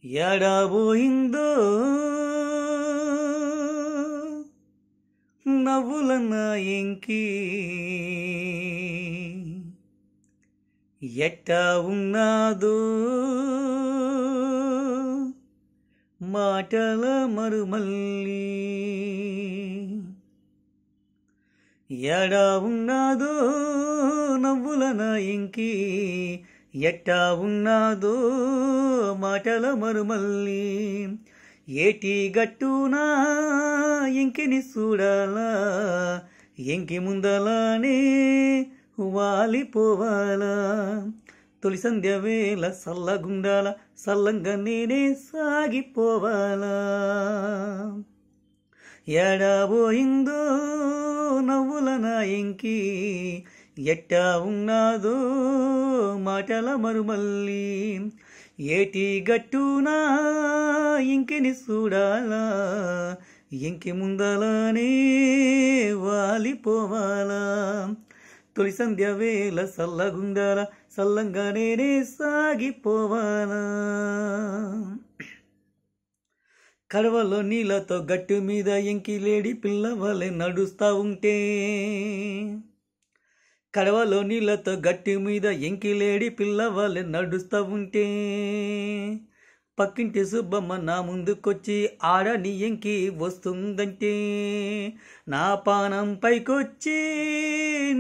ఎడబోయిందో నవ్వుల నా ఎంకి ఎట్టా ఉన్నాదో మాటల మరుమల్లి ఎడా ఉన్నాదో నవ్వుల నా ఎంకి ఎట్టా ఉన్నాదో మాటల మరుమల్లి ఏటి గట్టునా ఎంకిని చూడాలా ఎంకి ముందలానే వాలిపోవాలా తొలి సంధ్య వేళ సల్లగుండాల సల్లంగా నేనే సాగిపోవాలా ఎడబోయిందో నవ్వుల నా ఎంకి ఎట్టా ఉన్నాదో మాటల మరుమల్లి ఏటి గట్టునా ఇంకిని చూడాలా ఇంకి ముందలానే వాలిపోవాలా తొలి సంధ్య వేళ సల్లగుండాల సల్లంగా నేనే సాగిపోవాలా కడవలో నీళ్ళతో గట్టు మీద ఎంకి లేడి పిల్లవలే నడుస్తా ఉంటే కడవలో నీళ్ళతో గట్టి మీద ఎంకిలేడి పిల్లవాళ్ళే నడుస్తూ ఉంటే పక్కింటి సుబ్బమ్మ నా ముందుకొచ్చి ఆడని ఎంకి వస్తుందంటే నా పానం పైకొచ్చి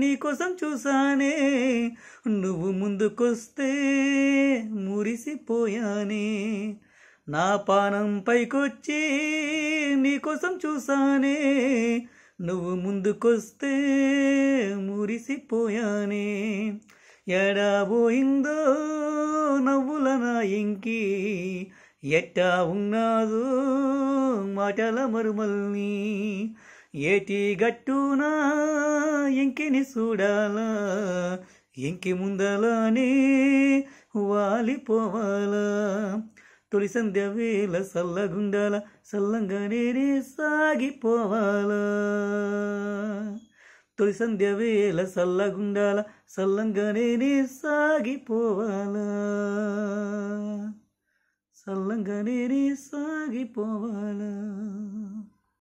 నీకోసం చూసానే నువ్వు ముందుకొస్తే మురిసిపోయానే నా పానం పైకొచ్చి నీకోసం చూసానే నువ్వు ముందుకొస్తే మురిసిపోయానే ఎడబోయిందో నవ్వుల నా ఎంకి ఎట్టా ఉన్నాదో మాటల మరుమల్ని ఏటి గట్టునా ఎంకిని చూడాలా ఎంకి ముందలానే వాలిపోవాలా తొలి సంధ్య వేళ సల్లగుండాల సల్లంగా నేనే సాగిపోవాలా తొలి సంధ్య వేళ సల్లగుండాల సల్లంగా నేనే సాగిపోవాలా సల్లంగా నేనే సాగిపోవాలా.